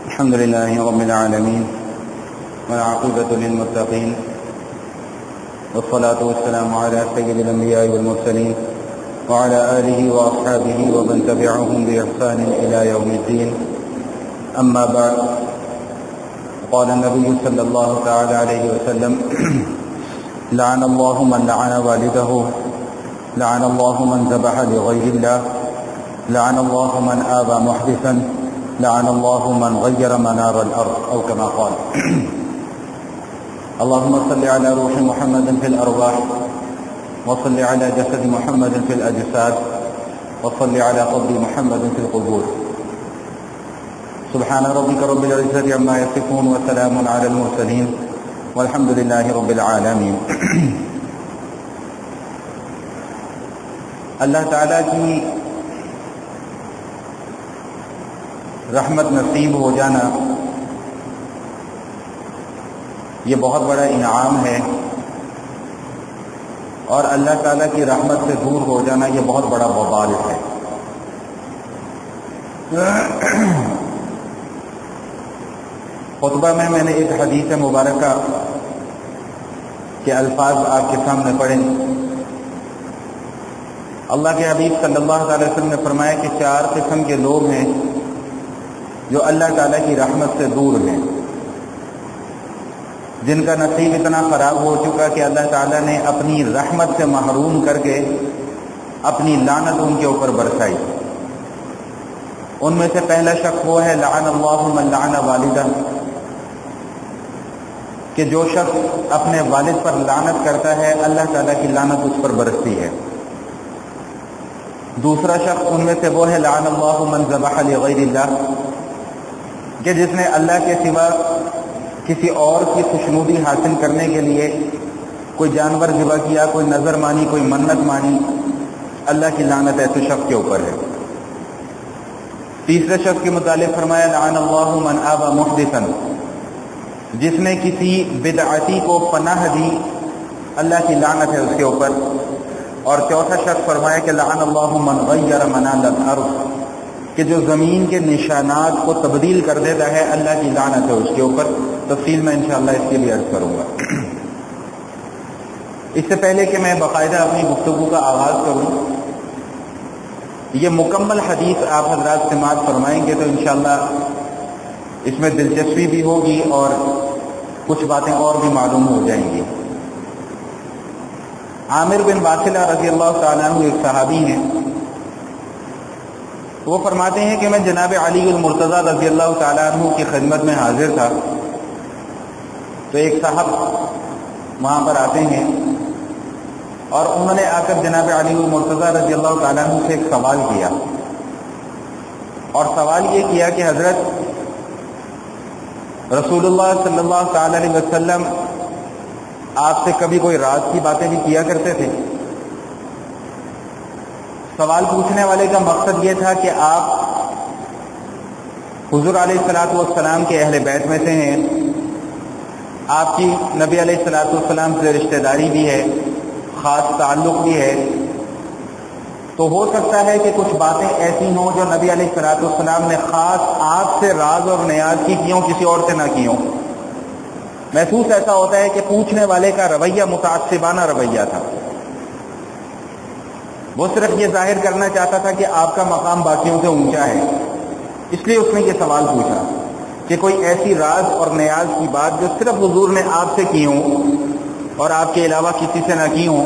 الحمد لله رب العالمين والعاقبة للمتقين والصلاة والسلام على سيد الأنبياء والمرسلين وعلى آله وأصحابه ومن تبعهم بإحسان إلى يوم الدين. أما بعد، قال النبي صلى الله تعالى عليه وسلم: لعن الله من لعن والده، لعن الله من ذبح لغير الله، لعن الله من آذى محدثا، لعن الله من غير منار الأرض، أو كما قال. اللهم صل على روح محمد في الأرواح، وصل على جسد محمد في الأجساد، وصل على قبر محمد في القبور. سبحان ربك رب العزة عما يصفون وسلام على المرسلين والحمد لله رب العالمين. اللہ تعالیٰ کی رحمت نصیب ہو جانا یہ بہت بڑا انعام ہے، اور اللہ تعالیٰ کی رحمت سے دور ہو جانا یہ بہت بڑا وبال ہے. خطبہ میں نے ایک حدیث مبارکہ کے الفاظ آپ کے سامنے پڑھے. اللہ کے حبیب صلی اللہ علیہ وسلم نے فرمایا کہ 4 قسم کے لوگ ہیں جو اللہ تعالیٰ کی رحمت سے دور ہیں، جن کا نصیب اتنا خراب ہو چکا کہ اللہ تعالیٰ نے اپنی رحمت سے محروم کر کے اپنی لعنت ان کے اوپر برسائی. ان میں سے پہلا شخص وہ ہے لعن اللہ من لعن والدہ، کہ جو شخص اپنے والد پر لعنت کرتا ہے اللہ تعالیٰ کی لعنت اس پر برستی ہے. دوسرا شخص ان میں سے وہ ہے لعن اللہ من ذبح لغیر اللہ، کہ جس نے اللہ کے سوا کسی اور کی خوشنودی حاصل کرنے کے لیے کوئی جانور ذبح کیا، کوئی نظر مانی، کوئی منت مانی، اللہ کی لعنت ایسے شخص کے اوپر ہے. تیسرے شخص کے متعلق فرمایا لعن اللہ من آوى محدثا، جس نے کسی بدعتی کو پناہ دی اللہ کی لعنت ہے اس کے اوپر. اور چوتھا شخص فرمایا کہ لعن اللہ من غیر منار الارض، کہ جو زمین کے نشانات کو تبدیل کر دیتا ہے اللہ کی لعنت ہے اس کے اوپر. تفصیل میں انشاءاللہ اس کے لیے عرض کروں گا. اس سے پہلے کہ میں باقاعدہ اپنی گفتگو کا آغاز کروں، یہ مکمل حدیث آپ حضرات سماعت فرمائیں گے تو انشاءاللہ اس میں دلچسپی بھی ہوگی اور کچھ باتیں اور بھی معلوم ہو جائیں گی. عامر بن واصلہ رضی اللہ تعالیٰ عنہ ایک صحابی ہیں. وہ فرماتے ہیں کہ میں جناب علی المرتضیٰ رضی اللہ تعالیٰ عنہ کی خدمت میں حاضر تھا، تو ایک صاحب وہاں پر آتے ہیں اور انہوں نے آ کر جناب علی المرتضیٰ رضی اللہ تعالیٰ عنہ سے ایک سوال کیا، اور سوال یہ کیا کہ حضرت رسول اللہ صلی اللہ تعالی علیہ وسلم آپ سے کبھی کوئی راز کی باتیں بھی کیا کرتے تھے؟ سوال پوچھنے والے کا مقصد یہ تھا کہ آپ حضور علیہ الصلوۃ والسلام کے اہل بیت میں سے ہیں، آپ کی نبی علیہ الصلوۃ والسلام سے رشتہ داری بھی ہے، خاص تعلق بھی ہے، تو ہو سکتا ہے کہ کچھ باتیں ایسی ہوں جو نبی علیہ الصلوۃ والسلام نے خاص آپ سے راز اور نیاز کی ہوں، کسی اور سے نہ کی ہوں. محسوس ایسا ہوتا ہے کہ پوچھنے والے کا رویہ متعصبانہ رویہ تھا. وہ صرف یہ ظاہر کرنا چاہتا تھا کہ آپ کا مقام باقیوں سے اونچا ہے، اس لیے اس نے یہ سوال پوچھا کہ کوئی ایسی راز اور نیاز کی بات جو صرف حضور نے آپ سے کی ہوں اور آپ کے علاوہ کسی سے نہ کی ہوں.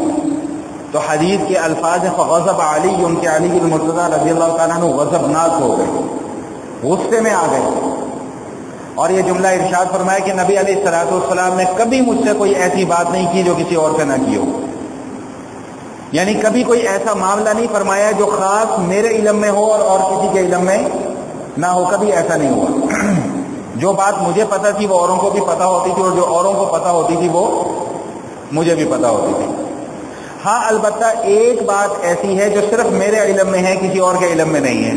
تو حدیث کے الفاظ فغضب علی، ان کے علی المرتضیٰ رضی اللہ تعالیٰ عنہ غضبناک ہو گئے، غصے میں آ گئے، اور یہ جملہ ارشاد فرمایا کہ نبی علیہ الصلوۃ والسلام نے کبھی مجھ سے کوئی ایسی بات نہیں کی جو کسی اور سے نہ کی ہو. یعنی کبھی کوئی ایسا معاملہ نہیں فرمایا جو خاص میرے علم میں ہو اور کسی کے علم میں نہ ہو، کبھی ایسا نہیں ہوا. جو بات مجھے پتہ تھی وہ اوروں کو بھی پتہ ہوتی تھی، اور جو اوروں کو پتہ ہوتی تھی وہ مجھے بھی پتہ ہوتی تھی. ہاں البتہ ایک بات ایسی ہے جو صرف میرے علم میں ہے، کسی اور کے علم میں نہیں ہے.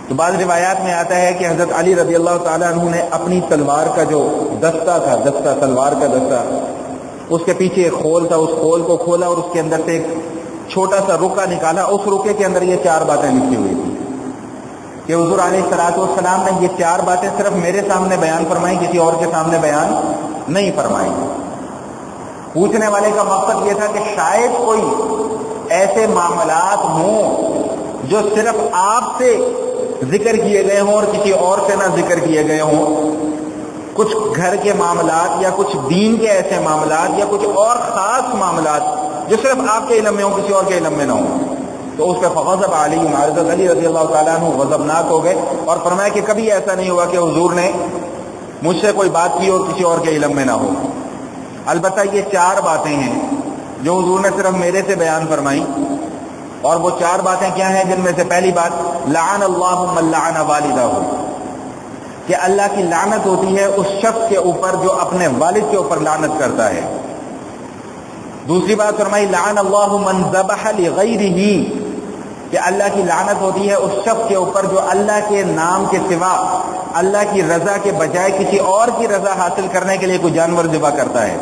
تو بعض روایات میں آتا ہے کہ حضرت علی رضی اللہ تعالیٰ عنہ نے اپنی تلوار کا جو دستہ تھا، تلوار کا دستہ، اس کے پیچھے ایک خول تھا، اس خول کو کھولا اور اس کے اندر سے ایک چھوٹا سا رکا نکالا. اس رکے کے اندر یہ 4 باتیں لکھی ہوئی تھی. کہ حضور علیہ الصلوۃ والسلام نے یہ 4 باتیں صرف میرے سامنے بیان فرمائیں، کسی اور کے سامنے بیان نہیں فرمائیں۔ پوچھنے والے کا مقصد یہ تھا کہ شاید کوئی ایسے معاملات ہوں جو صرف آپ سے ذکر کیے گئے ہوں اور کسی اور سے نہ ذکر کیے گئے ہوں، کچھ گھر کے معاملات یا کچھ دین کے ایسے معاملات یا کچھ اور خاص معاملات جو صرف آپ کے علم میں ہوں، کسی اور کے علم میں نہ ہوں۔ تو اس پہ فغضب علی، حضرت علی رضی اللہ تعالیٰ عنہ غضبناک ہو گئے اور فرمایا کہ کبھی ایسا نہیں ہوا کہ حضور نے مجھ سے کوئی بات کی اور کسی اور کے علم میں نہ ہو۔ البتہ یہ 4 باتیں ہیں جو حضور نے صرف میرے سے بیان فرمائی، اور وہ 4 باتیں کیا ہیں؟ جن میں سے پہلی بات لعن اللہ من لعن والدہ، کہ اللہ کی لعنت ہوتی ہے اس شخص کے اوپر جو اپنے والد کے اوپر لعنت کرتا ہے۔ دوسری بات فرمائی لعن اللہ من ذبح لغیرہ، کہ اللہ کی لعنت ہوتی ہے اس شخص کے اوپر جو اللہ کے نام کے سوا اللہ کی رضا کے بجائے کسی اور کی رضا حاصل کرنے کے لیے کوئی جانور ذبح کرتا ہے۔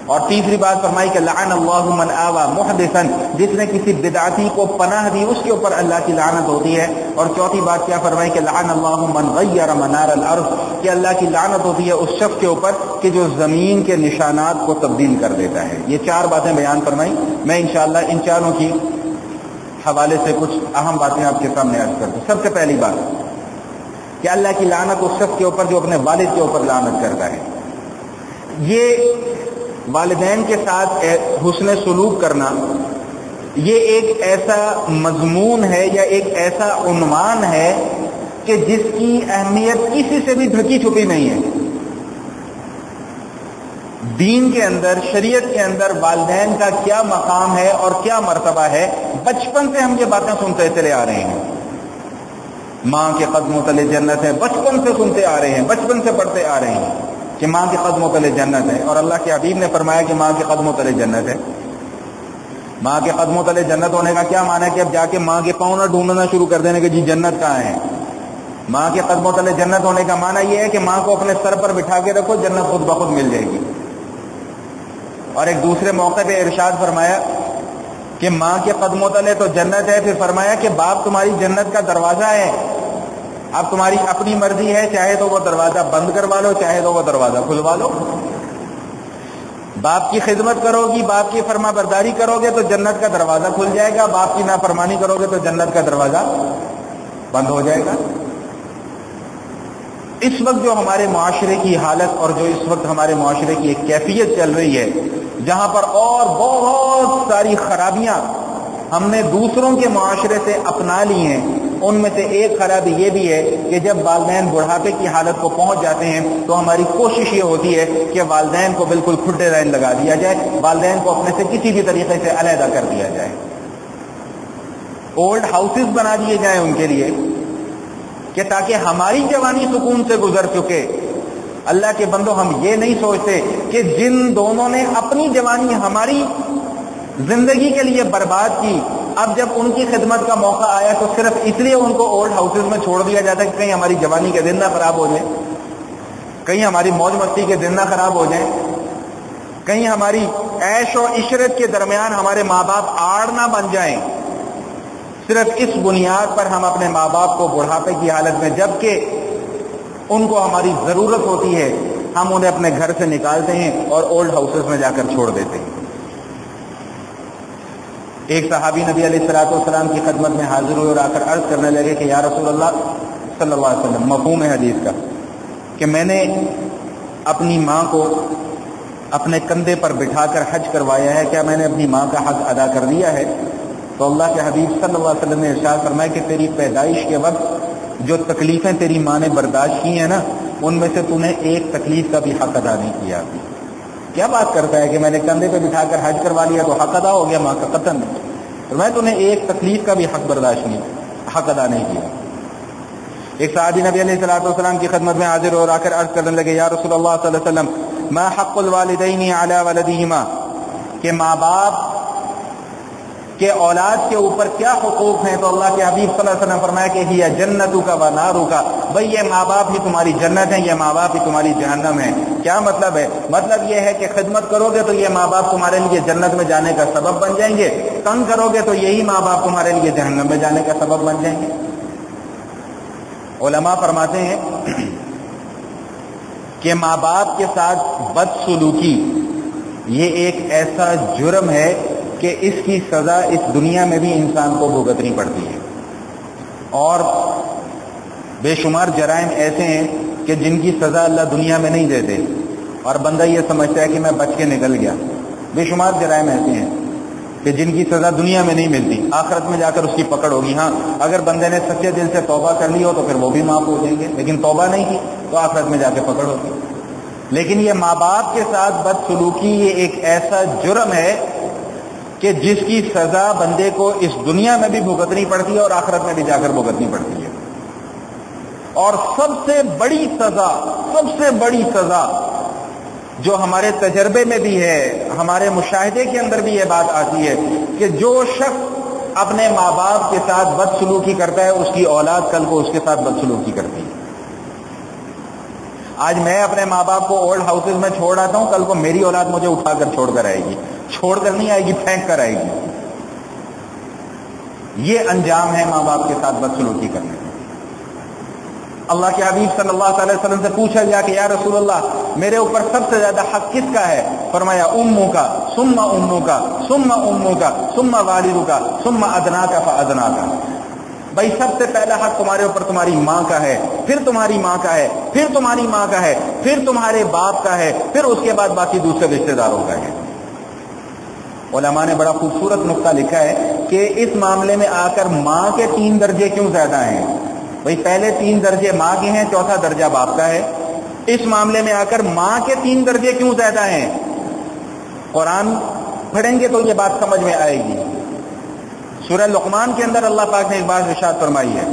اور تیسری بات فرمائی کہ لعن اللہ من آوى محدثا، جس نے کسی بدعتی کو پناہ دی اس کے اوپر اللہ کی لعنت ہوتی ہے۔ اور چوتھی بات کیا فرمائی کہ لعن اللہ من غیر منار الارض، کہ اللہ کی لعنت ہوتی ہے اس شخص کے اوپر کہ جو زمین کے نشانات کو تبدیل کر دیتا ہے۔ یہ 4 باتیں بیان فرمائی۔ میں انشاءاللہ ان چاروں کی حوالے سے کچھ اہم باتیں آپ کے سامنے عرض کرتا ہوں۔ سب سے پہلی بات کہ اللہ کی لعنت اس شخص کے اوپر جو اپنے والد کے اوپر لعنت کرتا ہے۔ یہ والدین کے ساتھ حسن سلوک کرنا یہ ایک ایسا مضمون ہے یا ایک ایسا عنوان ہے کہ جس کی اہمیت کسی سے بھی ڈھکی چھپی نہیں ہے۔ دین کے اندر، شریعت کے اندر والدین کا کیا مقام ہے اور کیا مرتبہ ہے، بچپن سے ہم یہ باتیں سنتے چلے آ رہے ہیں۔ ماں کے قدموں تلے جنت ہے، بچپن سے سنتے آ رہے ہیں، بچپن سے پڑھتے آ رہے ہیں کہ ماں کے قدموں تلے جنت ہے، اور اللہ کے حبیب نے فرمایا کہ ماں کے قدموں تلے جنت ہے۔ ماں کے قدموں تلے جنت ہونے کا کیا معنی ہے کہ اب جا کے ماں کے پاؤں نہ ڈھونڈنا شروع کر دینے کہ جی جنت کہاں ہے۔ ماں کے قدموں تلے جنت ہونے کا معنی یہ ہے کہ ماں کو اپنے سر پر بٹھا کے رکھو، جنت خود بخود مل جائے گی۔ اور ایک دوسرے موقع پہ ارشاد فرمایا کہ ماں کے قدموں تلے تو جنت ہے، پھر فرمایا کہ باپ تمہاری جنت کا دروازہ ہے، اب تمہاری اپنی مرضی ہے، چاہے تو وہ دروازہ بند کروا لو، چاہے تو وہ دروازہ کھلوا لو۔ باپ کی خدمت کرو گی، باپ کی فرما برداری کرو گے تو جنت کا دروازہ کھل جائے گا، باپ کی نافرمانی کرو گے تو جنت کا دروازہ بند ہو جائے گا۔ اس وقت جو ہمارے معاشرے کی حالت اور جو اس وقت ہمارے معاشرے کی ایک کیفیت چل رہی ہے، جہاں پر اور بہت ساری خرابیاں ہم نے دوسروں کے معاشرے سے اپنا لی ہیں، ان میں سے ایک خرابی یہ بھی ہے کہ جب والدین بڑھاپے کی حالت کو پہنچ جاتے ہیں تو ہماری کوشش یہ ہوتی ہے کہ والدین کو بالکل کھٹے رین لگا دیا جائے، والدین کو اپنے سے کسی بھی طریقے سے علیحدہ کر دیا جائے، اولڈ ہاؤسز بنا دیے جائیں ان کے لیے کہ تاکہ ہماری جوانی سکون سے گزر چکے۔ اللہ کے بندو، ہم یہ نہیں سوچتے کہ جن دونوں نے اپنی جوانی ہماری زندگی کے لیے برباد کی، اب جب ان کی خدمت کا موقع آیا تو صرف اس لیے ان کو اولڈ ہاؤسز میں چھوڑ دیا جاتا ہے کہ کہیں ہماری جوانی کے دن نہ خراب ہو جائیں، کہیں ہماری موج مستی کے دن نہ خراب ہو جائیں، کہیں ہماری عیش و عشرت کے درمیان ہمارے ماں باپ آڑ نہ بن جائیں۔ صرف اس بنیاد پر ہم اپنے ماں باپ کو بڑھاپے کی حالت میں، جبکہ ان کو ہماری ضرورت ہوتی ہے، ہم انہیں اپنے گھر سے نکالتے ہیں اور اولڈ ہاؤسز میں جا کر چھوڑ دیتے ہیں۔ ایک صحابی نبی علیہ الصلوۃ والسلام کی خدمت میں حاضر ہوئے اور آ کر عرض کرنے لگے کہ یا رسول اللہ صلی اللہ علیہ وسلم، مفہوم ہے حدیث کا کہ میں نے اپنی ماں کو اپنے کندھے پر بٹھا کر حج کروایا ہے، کیا میں نے اپنی ماں کا حق ادا کر دیا ہے؟ تو اللہ کے حبیب صلی اللہ علیہ وسلم نے ارشاد فرمایا کہ تیری پیدائش کے وقت جو تکلیفیں تیری ماں نے برداشت کی ہیں نا، ان میں سے تو نے ایک تکلیف کا بھی حق ادا نہیں کیا۔ کیا بات کرتا ہے کہ میں نے کندھے پہ بٹھا کر حج کروا لیا تو حق ادا ہو گیا؟ ماں کا قطعاً نہیں، میں تو نے ایک تکلیف کا بھی حق برداشت نہیں، حق ادا نہیں کیا۔ ایک صحابی نبی علیہ الصلوۃ والسلام کی خدمت میں حاضر اور آ کر عرض کرنے لگے یا رسول اللہ صلی اللہ علیہ وسلم ما حق الوالدین علی ولدہما، کہ ماں باپ کہ اولاد کے اوپر کیا حقوق ہیں؟ تو اللہ کے حبیب صلی اللہ علیہ وسلم فرمایا کہ ہی جنتک و نارک، بھئی یہ ماں باپ ہی تمہاری جنت ہیں، یہ ماں باپ ہی تمہاری جہنم ہے۔ کیا مطلب ہے؟ مطلب یہ ہے کہ خدمت کرو گے تو یہ ماں باپ تمہارے لیے جنت میں جانے کا سبب بن جائیں گے، تنگ کرو گے تو یہی ماں باپ تمہارے لیے جہنم میں جانے کا سبب بن جائیں گے۔ علماء فرماتے ہیں کہ ماں باپ کے ساتھ بدسلوکی یہ ایک ایسا جرم ہے کہ اس کی سزا اس دنیا میں بھی انسان کو بھگتنی پڑتی ہے، اور بے شمار جرائم ایسے ہیں کہ جن کی سزا اللہ دنیا میں نہیں دیتے اور بندہ یہ سمجھتا ہے کہ میں بچ کے نکل گیا۔ بے شمار جرائم ایسے ہیں کہ جن کی سزا دنیا میں نہیں ملتی، آخرت میں جا کر اس کی پکڑ ہوگی۔ ہاں اگر بندے نے سچے دل سے توبہ کر لی ہو تو پھر وہ بھی معاف ہو جائیں گے، لیکن توبہ نہیں کی تو آخرت میں جا کے پکڑ ہوگی۔ لیکن یہ ماں باپ کے ساتھ بدسلوکی یہ ایک ایسا جرم ہے کہ جس کی سزا بندے کو اس دنیا میں بھی بھگتنی پڑتی ہے اور آخرت میں بھی جا کر بھگتنی پڑتی ہے۔ اور سب سے بڑی سزا جو ہمارے تجربے میں بھی ہے، ہمارے مشاہدے کے اندر بھی یہ بات آتی ہے کہ جو شخص اپنے ماں باپ کے ساتھ بدسلوکی کرتا ہے اس کی اولاد کل کو اس کے ساتھ بدسلوکی کرتی ہے۔ آج میں اپنے ماں باپ کو اولڈ ہاؤسز میں چھوڑ آتا ہوں، کل کو میری اولاد مجھے اٹھا کر چھوڑ کر آئے گی، چھوڑ کر نہیں آئے گی، پھینک کر آئے گی۔ یہ انجام ہے ماں باپ کے ساتھ بدسلوکی کرنے کا۔ اللہ کے حبیب صلی اللہ علیہ وسلم سے پوچھا گیا کہ یا رسول اللہ میرے اوپر سب سے زیادہ حق کس کا ہے؟ فرمایا امو کا، ثم امو کا، ثم امو کا، ثم والد کا، ثم ادنا کا فادنا کا۔ بھائی سب سے پہلا حق تمہارے اوپر تمہاری ماں کا ہے، پھر تمہاری ماں کا ہے، پھر تمہاری ماں کا ہے، پھر تمہارے باپ کا ہے، پھر اس کے بعد باقی دوسرے رشتے داروں کا ہے۔ علماء نے بڑا خوبصورت نقطہ لکھا ہے کہ اس معاملے میں آ کر ماں کے 3 درجے کیوں زیادہ ہیں؟ بھئی پہلے 3 درجے ماں کے ہیں، چوتھا درجہ باپ کا ہے۔ اس معاملے میں آ کر ماں کے 3 درجے کیوں زیادہ ہیں؟ قرآن پڑھیں گے تو یہ بات سمجھ میں آئے گی۔ سورہ لقمان کے اندر اللہ پاک نے ایک بات ارشاد فرمائی ہے،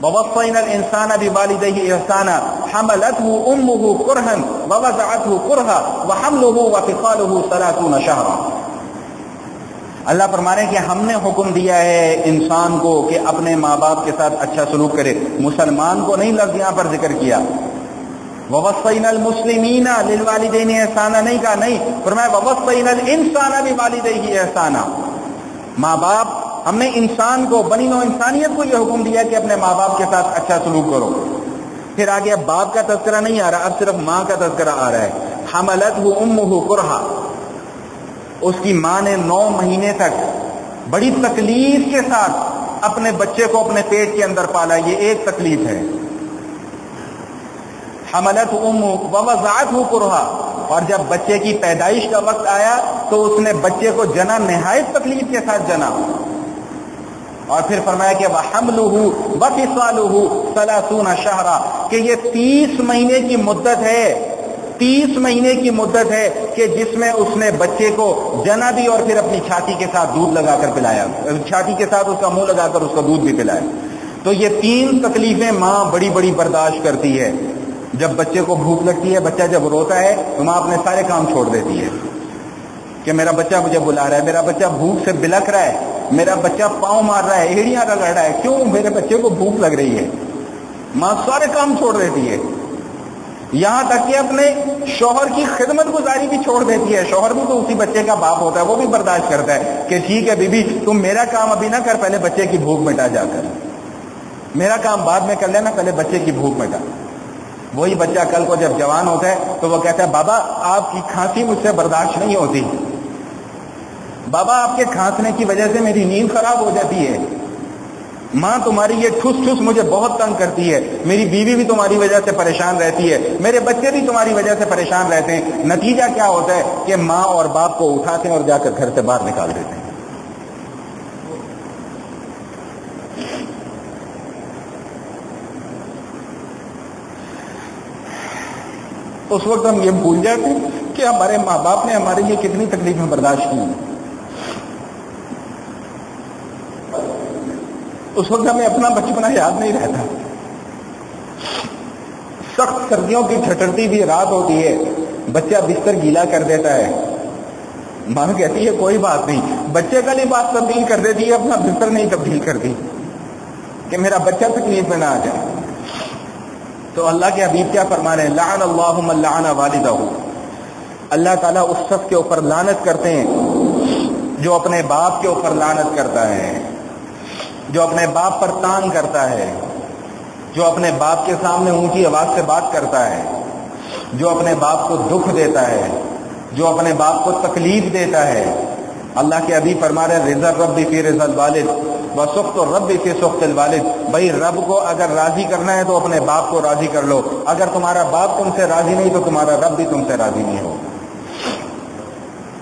وَوَصَّيْنَا الْإِنسَانَ بِوَالِدَيْهِ إِحْسَانًا حَمَلَتْهُ أُمُّهُ كُرْهًا وَوَضَعَتْهُ كُرْهًا وَحَمْلُهُ وَفِصَالُهُ 30 شهرًا۔ اللہ فرما رہے ہیں کہ ہم نے حکم دیا ہے انسان کو کہ اپنے ماں باپ کے ساتھ اچھا سلوک کرے۔ مسلمان کو نہیں لفظ یہاں پر ذکر کیا، وَوَصَّيْنَا الْمُسْلِمِينَ لِلْوَالِدَيْنِ إِحْسَانًا نہیں کہا، نہیں فرمایا وَوَصَّيْنَا الْإِنسَانَ بِوَالِدَيْهِ إِحْسَانًا۔ ماں باپ، ہم نے انسان کو، بنی نوع انسانیت کو یہ حکم دیا کہ اپنے ماں باپ کے ساتھ اچھا سلوک کرو۔ پھر آگے اب باپ کا تذکرہ نہیں آ رہا، اب صرف ماں کا تذکرہ آ رہا ہے۔ حملتہ امہ کرہا، اس کی ماں نے 9 مہینے تک بڑی تکلیف کے ساتھ اپنے بچے کو اپنے پیٹ کے اندر پالا، یہ ایک تکلیف ہے۔ حملتہ امہ ووضعتہ کرہا، اور جب بچے کی پیدائش کا وقت آیا تو اس نے بچے کو جنا، نہایت تکلیف کے ساتھ جنا، اور پھر فرمایا کہ وَحَمْلُهُ وَفِصَالُهُ 30 شَهْرًا، کہ یہ 30 مہینے کی مدت ہے، 30 مہینے کی مدت ہے کہ جس میں اس نے بچے کو جنا بھی اور پھر اپنی چھاتی کے ساتھ دودھ لگا کر پلایا، چھاتی کے ساتھ اس کا منہ لگا کر اس کا دودھ بھی پلایا۔ تو یہ 3 تکلیفیں ماں بڑی بڑی برداشت کرتی ہے۔ جب بچے کو بھوک لگتی ہے، بچہ جب روتا ہے تو ماں اپنے سارے کام چھوڑ دیتی ہے کہ میرا بچہ مجھے بلا رہا ہے، میرا بچہ بھوک سے بلک رہا ہے، میرا بچہ پاؤں مار رہا ہے، ایڑیاں رگڑ رہا ہے، کیوں؟ میرے بچے کو بھوک لگ رہی ہے۔ ماں سارے کام چھوڑ دیتی ہے، یہاں تک کہ اپنے شوہر کی خدمت گزاری بھی چھوڑ دیتی ہے۔ شوہر بھی تو اسی بچے کا باپ ہوتا ہے، وہ بھی برداشت کرتا ہے کہ ٹھیک ہے بی بی تم میرا کام ابھی نہ کر، پہلے بچے کی بھوک مٹا جا کر، میرا کام بعد میں کر لینا، پہلے بچے کی بھوک مٹا۔ وہی بچہ کل کو جب جوان ہوتا ہے تو وہ کہتا ہے بابا آپ کی کھانسی مجھ سے برداشت نہیں ہوتی، بابا آپ کے کھانسنے کی وجہ سے میری نیند خراب ہو جاتی ہے، ماں تمہاری یہ ٹھس ٹھس مجھے بہت تنگ کرتی ہے، میری بیوی بھی تمہاری وجہ سے پریشان رہتی ہے، میرے بچے بھی تمہاری وجہ سے پریشان رہتے ہیں۔ نتیجہ کیا ہوتا ہے کہ ماں اور باپ کو اٹھاتے ہیں اور جا کر گھر سے باہر نکال دیتے ہیں۔ اس وقت ہم یہ بھول جاتے ہیں کہ ہمارے ماں باپ نے ہمارے لیے کتنی تکلیفیں برداشت کی ہیں۔ اس وقت ہمیں اپنا بچپنا یاد نہیں رہتا۔ سخت سردیوں کی ٹھٹرتی بھی رات ہوتی ہے، بچہ بستر گیلا کر دیتا ہے، ماں کہتی ہے کوئی بات نہیں، بچے کا لباس تبدیل کر دیتی ہے، اپنا بستر نہیں تبدیل کرتی کہ میرا بچہ تکلیف میں نہ آ جائے۔ تو اللہ کے حبیب کیا فرما رہے ہیں؟ لعن اللہ من لعن والدہ، اللہ تعالیٰ اس شخص کے اوپر لعنت کرتے ہیں جو اپنے باپ کے اوپر لعنت کرتا ہے، جو اپنے باپ پر تان کرتا ہے۔ جو اپنے باپ کے سامنے اونچی آواز سے بات کرتا ہے، جو اپنے باپ کو دکھ دیتا ہے، جو اپنے باپ کو تکلیف دیتا ہے، اللہ کے حبیب فرما رہے رضا رب فی رضا الوالد وسخط الرب فی سخط الوالد. بھائی رب کو اگر راضی کرنا ہے تو اپنے باپ کو راضی کر لو، اگر تمہارا باپ تم سے راضی نہیں تو تمہارا رب بھی تم سے راضی نہیں ہوگا.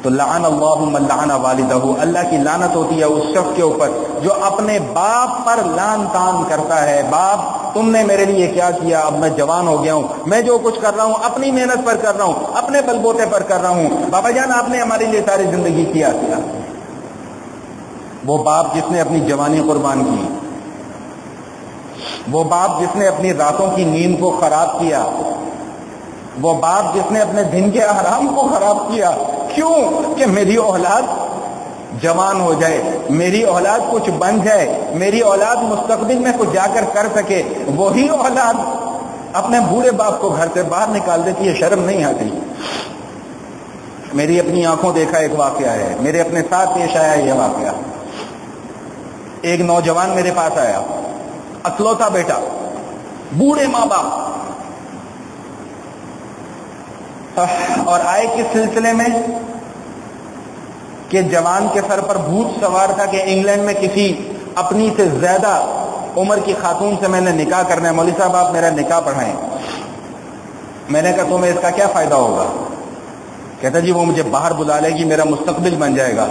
تو لعن اللہ من لعن والدہ، اللہ کی لعنت ہوتی ہے اس شخص کے اوپر جو اپنے باپ پر لعن تان کرتا ہے. باپ تم نے میرے لیے کیا کیا، اب میں جوان ہو گیا ہوں، میں جو کچھ کر رہا ہوں اپنی محنت پر کر رہا ہوں، اپنے بل بوتے پر کر رہا ہوں. بابا جان آپ نے ہمارے لیے ساری زندگی کیا. وہ باپ جس نے اپنی جوانی قربان کی، وہ باپ جس نے اپنی راتوں کی نیند کو خراب کیا، وہ باپ جس نے اپنے دن کے آرام کو خراب کیا. کیوں؟ کہ میری اولاد جوان ہو جائے، میری اولاد کچھ بن جائے، میری اولاد مستقبل میں کچھ جا کر سکے. وہی اولاد اپنے بوڑھے باپ کو گھر سے باہر نکال دیتی ہے. شرم نہیں آتی؟ میری اپنی آنکھوں دیکھا ایک واقعہ ہے، میرے اپنے ساتھ پیش آیا یہ واقعہ. ایک نوجوان میرے پاس آیا، اکلوتا بیٹا، بوڑھے ماں باپ، اور آئے کس سلسلے میں کہ جوان کے سر پر بھوت سوار تھا کہ انگلینڈ میں کسی اپنی سے زیادہ عمر کی خاتون سے میں نے نکاح کرنا ہے، مولوی صاحب آپ میرا نکاح پڑھائیں. میں نے کہا تمہیں اس کا کیا فائدہ ہوگا؟ کہتا جی وہ مجھے باہر بلا لے گی، میرا مستقبل بن جائے گا.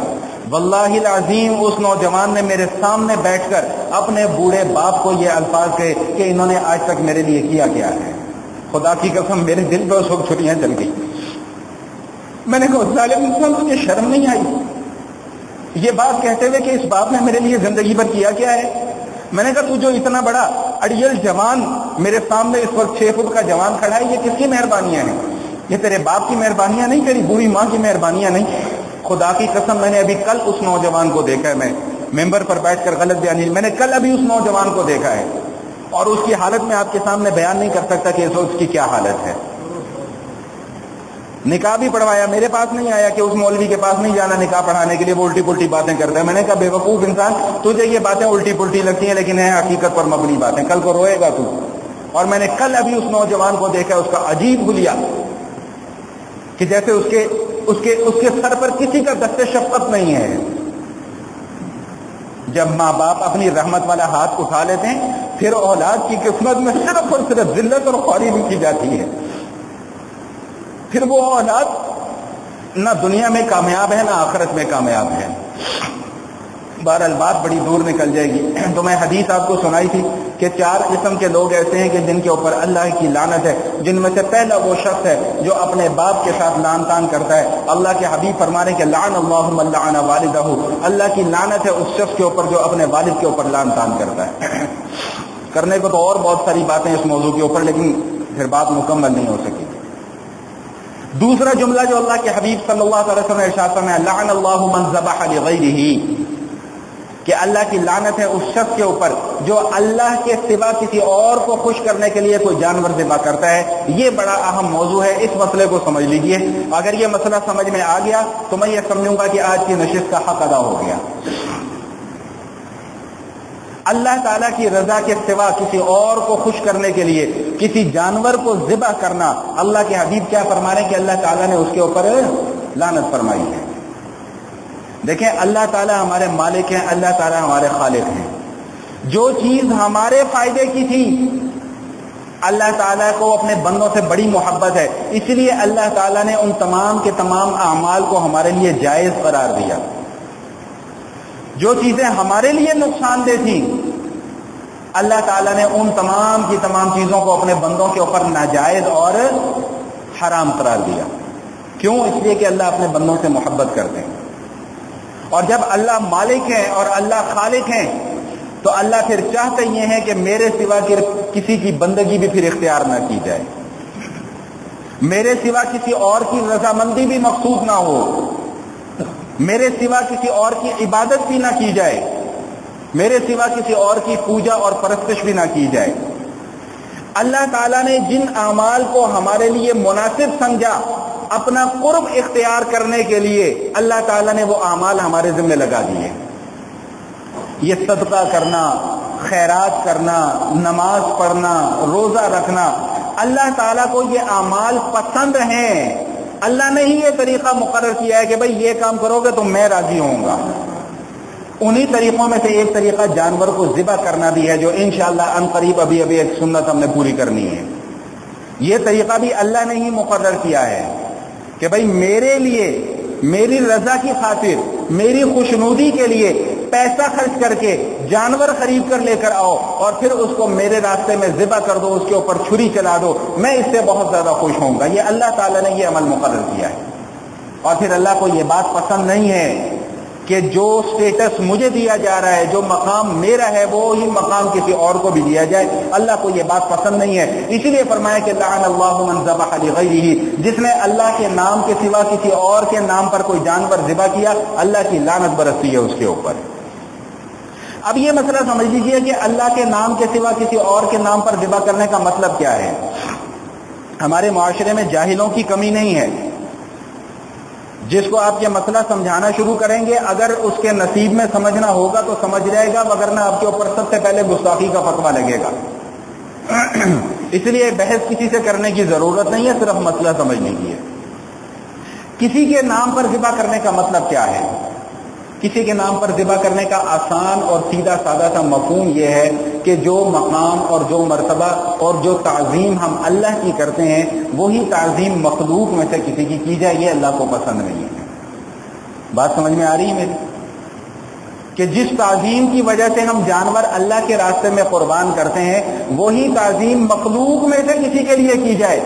واللہ العظیم اس نوجوان نے میرے سامنے بیٹھ کر اپنے بوڑھے باپ کو یہ الفاظ کہے کہ انہوں نے آج تک میرے لیے کیا ہے. خدا کی قسم میرے دل پہ اس وقت چھٹیاں چل گئی. میں نے کہا ظالم انسان تجھے شرم نہیں آئی یہ بات کہتے ہوئے کہ اس باپ نے میرے لیے زندگی بھر کیا ہے؟ میں نے کہا تو جو اتنا بڑا اڑیل جوان میرے سامنے اس وقت 6 فٹ کا جوان کھڑا ہے، یہ کس کی مہربانیاں ہیں؟ یہ تیرے باپ کی مہربانیاں نہیں، تیری بوڑھی ماں کی مہربانیاں نہیں. خدا کی قسم میں نے ابھی کل اس نوجوان کو دیکھا ہے، میں ممبر پر بیٹھ کر غلط بیانی، میں نے کل ابھی اس نوجوان کو دیکھا ہے اور اس کی حالت میں آپ کے سامنے بیان نہیں کر سکتا کہ اس کی کیا حالت ہے. نکاح بھی پڑھوایا، میرے پاس نہیں آیا کہ اس مولوی کے پاس نہیں جانا نکاح پڑھانے کے لیے، وہ الٹی پلٹی باتیں کرتا ہے. میں نے کہا بے وقوف انسان، تجھے یہ باتیں الٹی پلٹی لگتی ہیں لیکن ہیں حقیقت پر مبنی باتیں، کل کو روئے گا تو. اور میں نے کل ابھی اس نوجوان کو دیکھا، اس کا عجیب حلیہ کہ جیسے اس کے سر پر کسی کا دست شفقت نہیں ہے. جب ماں باپ اپنی رحمت والا ہاتھ اٹھا لیتے ہیں پھر اولاد کی قسمت میں صرف اور صرف ذلت اور خواری لکھی جاتی ہے. پھر وہ اولاد نہ دنیا میں کامیاب ہے نہ آخرت میں کامیاب ہے. بہرحال بات بڑی دور نکل جائے گی. تو میں حدیث آپ کو سنائی تھی کہ 4 قسم کے لوگ ایسے ہیں کہ جن کے اوپر اللہ کی لعنت ہے، جن میں سے پہلا وہ شخص ہے جو اپنے باپ کے ساتھ لعن طعن کرتا ہے. اللہ کے حبیب فرما رہے ہیں کہ لعن اللہ من لعن والدہ، اللہ کی لعنت ہے اس شخص کے اوپر جو اپنے والد کے اوپر لعن طعن کرتا ہے. کرنے کو تو اور بہت ساری باتیں اس موضوع کے اوپر، لیکن پھر بات مکمل نہیں ہو سکی. دوسرا جملہ جو اللہ کے حبیب صلی اللہ علیہ وسلم نے ارشاد فرمایا، لعن اللہ من ذبح لغیرہ، کہ اللہ کی لعنت ہے اس شخص کے اوپر جو اللہ کے سوا کسی اور کو خوش کرنے کے لیے کوئی جانور ذبح کرتا ہے. یہ بڑا اہم موضوع ہے، اس مسئلے کو سمجھ لیجئے. اگر یہ مسئلہ سمجھ میں آ گیا تو میں یہ سمجھوں گا کہ آج کی نشست کا حق ادا ہو گیا. اللہ تعالیٰ کی رضا کے سوا کسی اور کو خوش کرنے کے لیے کسی جانور کو ذبح کرنا، اللہ کے حبیب کیا فرما رہے ہیں کہ اللہ تعالیٰ نے اس کے اوپر لعنت فرمائی ہے. دیکھیں اللہ تعالیٰ ہمارے مالک ہیں، اللہ تعالیٰ ہمارے خالق ہیں. جو چیز ہمارے فائدے کی تھی اللہ تعالیٰ کو اپنے بندوں سے بڑی محبت ہے، اس لیے اللہ تعالیٰ نے ان تمام کے تمام اعمال کو ہمارے لیے جائز قرار دیا. جو چیزیں ہمارے لیے نقصان دہ تھیں اللہ تعالیٰ نے ان تمام کی تمام چیزوں کو اپنے بندوں کے اوپر ناجائز اور حرام قرار دیا. کیوں؟ اس لیے کہ اللہ اپنے بندوں سے محبت کرتے ہیں. اور جب اللہ مالک ہیں اور اللہ خالق ہیں تو اللہ پھر چاہتے یہ ہے کہ میرے سوا کسی کی بندگی بھی پھر اختیار نہ کی جائے، میرے سوا کسی اور کی رضامندی بھی مقصود نہ ہو، میرے سوا کسی اور کی عبادت بھی نہ کی جائے، میرے سوا کسی اور کی پوجا اور پرستش بھی نہ کی جائے. اللہ تعالیٰ نے جن اعمال کو ہمارے لیے مناسب سمجھا اپنا قرب اختیار کرنے کے لیے اللہ تعالیٰ نے وہ اعمال ہمارے ذمہ لگا دیے. یہ صدقہ کرنا، خیرات کرنا، نماز پڑھنا، روزہ رکھنا، اللہ تعالیٰ کو یہ اعمال پسند ہیں. اللہ نے ہی یہ طریقہ مقرر کیا ہے کہ بھئی یہ کام کرو گے تو میں راضی ہوں گا. انہی طریقوں میں سے ایک طریقہ جانور کو ذبح کرنا بھی ہے، جو انشاءاللہ ان قریب ابھی ایک سنت ہم نے پوری کرنی ہے. یہ طریقہ بھی اللہ نے ہی مقرر کیا ہے کہ بھئی میرے لیے، میری رضا کی خاطر، میری خوشنودی کے لیے پیسہ خرچ کر کے جانور خرید کر لے کر آؤ اور پھر اس کو میرے راستے میں ذبح کر دو، اس کے اوپر چھری چلا دو، میں اس سے بہت زیادہ خوش ہوں گا. یہ اللہ تعالیٰ نے یہ عمل مقرر کیا ہے. اور پھر اللہ کو یہ بات پسند نہیں ہے کہ جو سٹیٹس مجھے دیا جا رہا ہے، جو مقام میرا ہے، وہی مقام کسی اور کو بھی دیا جائے. اللہ کو یہ بات پسند نہیں ہے. اسی لیے فرمایا کہ لعن اللہ من ذبح لغیرہ، جس نے اللہ کے نام کے سوا کسی اور کے نام پر کوئی جانور ذبح کیا، اللہ کی لعنت برستی ہے اس کے اوپر. اب یہ مسئلہ سمجھ لیجیے کہ اللہ کے نام کے سوا کسی اور کے نام پر ذبح کرنے کا مطلب کیا ہے. ہمارے معاشرے میں جاہلوں کی کمی نہیں ہے. جس کو آپ یہ مسئلہ سمجھانا شروع کریں گے، اگر اس کے نصیب میں سمجھنا ہوگا تو سمجھ جائے گا، وگرنہ آپ کے اوپر سب سے پہلے گستاخی کا فتویٰ لگے گا. اس لیے بحث کسی سے کرنے کی ضرورت نہیں ہے، صرف مسئلہ سمجھنے کی ہے. کسی کے نام پر ذبح کرنے کا مطلب کیا ہے؟ کسی کے نام پر ذبح کرنے کا آسان اور سیدھا سادہ سا مفہوم یہ ہے کہ جو مقام اور جو مرتبہ اور جو تعظیم ہم اللہ کی کرتے ہیں، وہی تعظیم مخلوق میں سے کسی کی جائے، یہ اللہ کو پسند نہیں ہے. بات سمجھ میں آ رہی ہے میری؟ کہ جس تعظیم کی وجہ سے ہم جانور اللہ کے راستے میں قربان کرتے ہیں، وہی تعظیم مخلوق میں سے کسی کے لیے کی جائے،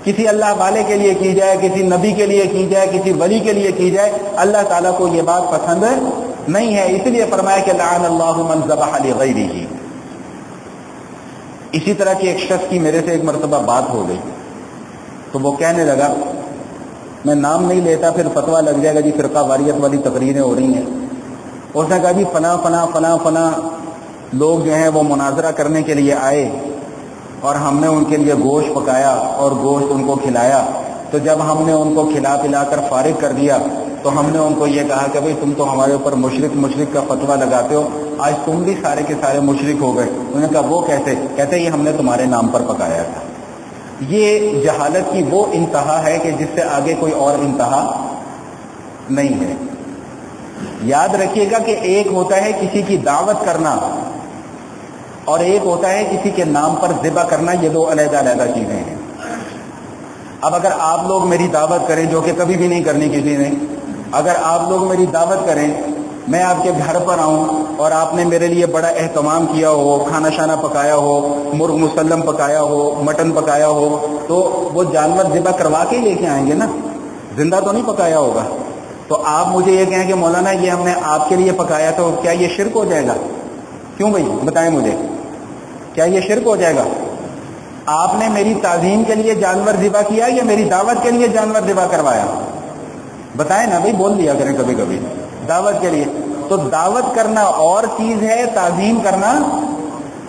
کسی اللہ والے کے لیے کی جائے، کسی نبی کے لیے کی جائے، کسی ولی کے لیے کی جائے، اللہ تعالیٰ کو یہ بات پسند نہیں ہے. اس لیے فرمایا کہ لعن اللہ من ذبح لغیرہ. اسی طرح کی ایک شخص کی میرے سے ایک مرتبہ بات ہو گئی تو وہ کہنے لگا، میں نام نہیں لیتا پھر فتویٰ لگ جائے گا جی فرقہ واریت والی تقریریں ہو رہی ہیں. اس نے کہا جی فلاں فلاں فلاں فلاں لوگ جو ہیں وہ مناظرہ کرنے کے لیے آئے اور ہم نے ان کے لیے گوشت پکایا اور گوشت ان کو کھلایا. تو جب ہم نے ان کو کھلا پلا کر فارغ کر دیا تو ہم نے ان کو یہ کہا کہ بھئی تم تو ہمارے اوپر مشرک کا فتویٰ لگاتے ہو، آج تم بھی سارے کے سارے مشرک ہو گئے. انہوں نے کہا وہ کیسے؟ کہتے یہ ہم نے تمہارے نام پر پکایا تھا. یہ جہالت کی وہ انتہا ہے کہ جس سے آگے کوئی اور انتہا نہیں ہے. یاد رکھیے گا کہ ایک ہوتا ہے کسی کی دعوت کرنا اور ایک ہوتا ہے کسی کے نام پر ذبح کرنا. یہ دو علیحدہ علیحدہ چیزیں ہیں. اب اگر آپ لوگ میری دعوت کریں، جو کہ کبھی بھی نہیں کرنی کسی نے، اگر آپ لوگ میری دعوت کریں، میں آپ کے گھر پر آؤں اور آپ نے میرے لیے بڑا اہتمام کیا ہو، کھانا شانا پکایا ہو، مرغ مسلم پکایا ہو، مٹن پکایا ہو، تو وہ جانور ذبح کروا کے لے کے آئیں گے نا، زندہ تو نہیں پکایا ہوگا. تو آپ مجھے یہ کہیں کہ مولانا یہ ہم نے آپ کے لیے پکایا، تو کیا یہ شرک ہو جائے گا؟ کیوں بھائی بتائیں مجھے، کیا یہ شرک ہو جائے گا؟ آپ نے میری تعظیم کے لیے جانور ذبح کیا یا میری دعوت کے لیے جانور ذبح کروایا؟ بتائیں نا بھائی، بول دیا کریں کبھی کبھی. دعوت کے لیے تو دعوت کرنا اور چیز ہے، تعظیم کرنا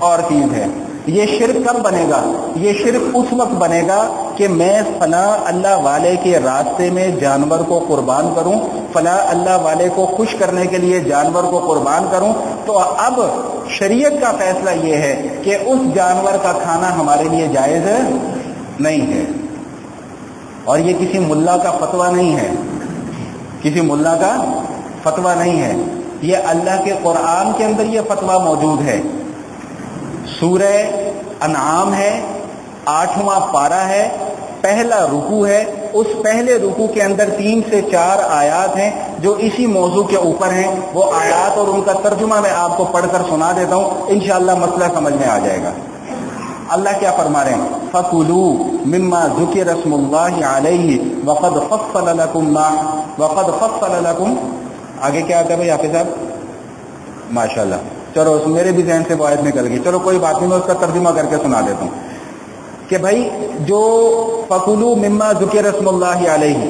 اور چیز ہے. یہ شرک کب بنے گا؟ یہ شرک اس وقت بنے گا کہ میں فلاں اللہ والے کے راستے میں جانور کو قربان کروں، فلاں اللہ والے کو خوش کرنے کے لیے جانور کو قربان کروں. تو اب شریعت کا فیصلہ یہ ہے کہ اس جانور کا کھانا ہمارے لیے جائز نہیں ہے. اور یہ کسی ملا کا فتویٰ نہیں ہے، کسی ملا کا فتویٰ نہیں ہے. یہ اللہ کے قرآن کے اندر یہ فتویٰ موجود ہے. سورہ انعام ہے، 8واں پارہ ہے، پہلا رکوع ہے. اس پہلے رکوع کے اندر 3 سے 4 آیات ہیں جو اسی موضوع کے اوپر ہیں. وہ آیات اور ان کا ترجمہ میں آپ کو پڑھ کر سنا دیتا ہوں، انشاءاللہ مسئلہ سمجھ میں آ جائے گا. اللہ کیا فرما رہے ہیں؟ فَكُلُوا مِمَّا ذُكِرَ اسْمُ اللَّهِ عَلَيْهِ وَقَدْ فَصَّلَ لَكُمْ. آگے کیا آتا ہے بھائی حافظ صاحب؟ ماشاءاللہ. چلو میرے بھی ذہن سے وہ آیت نکل گئی. چلو کوئی بات نہیں، میں اس کا ترجمہ کر کے سنا دیتا ہوں کہ بھائی جو فَكُلُوا مِمَّا ذُكِرَ اسْمُ اللَّهِ عَلَيْهِ،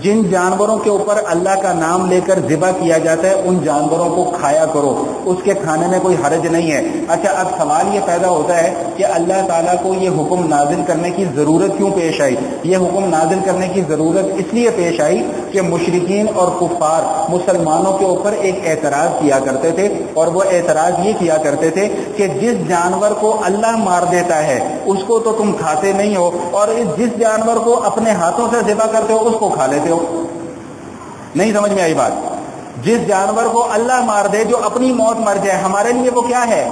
جن جانوروں کے اوپر اللہ کا نام لے کر ذبح کیا جاتا ہے ان جانوروں کو کھایا کرو، اس کے کھانے میں کوئی حرج نہیں ہے. اچھا اب سوال یہ پیدا ہوتا ہے کہ اللہ تعالیٰ کو یہ حکم نازل کرنے کی ضرورت کیوں پیش آئی. یہ حکم نازل کرنے کی ضرورت اس لیے پیش آئی کہ مشرکین اور کفار مسلمانوں کے اوپر ایک اعتراض کیا کرتے تھے، اور وہ اعتراض یہ کیا کرتے تھے کہ جس جانور کو اللہ مار دیتا ہے اس کو تو تم کھاتے نہیں ہو، اور جس جانور کو اپنے ہاتھوں سے ذبح کرتے ہو اس کو کھا لیتے ہو. نہیں سمجھ میں آئی بات؟ جس جانور کو اللہ مار دے، جو اپنی موت مر جائے، ہمارے لیے وہ کیا ہے؟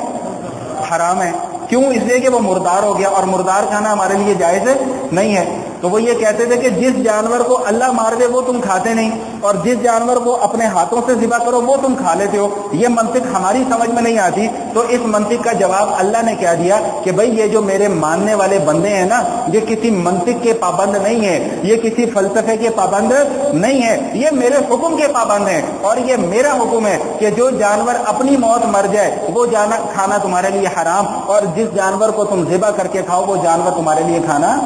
حرام ہے. کیوں؟ اس لیے کہ وہ مردار ہو گیا، اور مردار کھانا ہمارے لیے جائز نہیں ہے. تو وہ یہ کہتے تھے کہ جس جانور کو اللہ مار دے وہ تم کھاتے نہیں، اور جس جانور کو اپنے ہاتھوں سے ذبح کرو وہ تم کھا لیتے ہو. یہ منطق ہماری سمجھ میں نہیں آتی. تو اس منطق کا جواب اللہ نے کیا دیا کہ بھئی یہ جو میرے ماننے والے بندے ہیں نا، یہ کسی منطق کے پابند نہیں ہے، یہ کسی فلسفے کے پابند نہیں ہے، یہ میرے حکم کے پابند ہیں. اور یہ میرا حکم ہے کہ جو جانور اپنی موت مر جائے وہ جانور کھانا تمہارے لیے حرام، اور جس جانور کو تم ذبح کر کے کھاؤ وہ جانور تمہارے لیے کھانا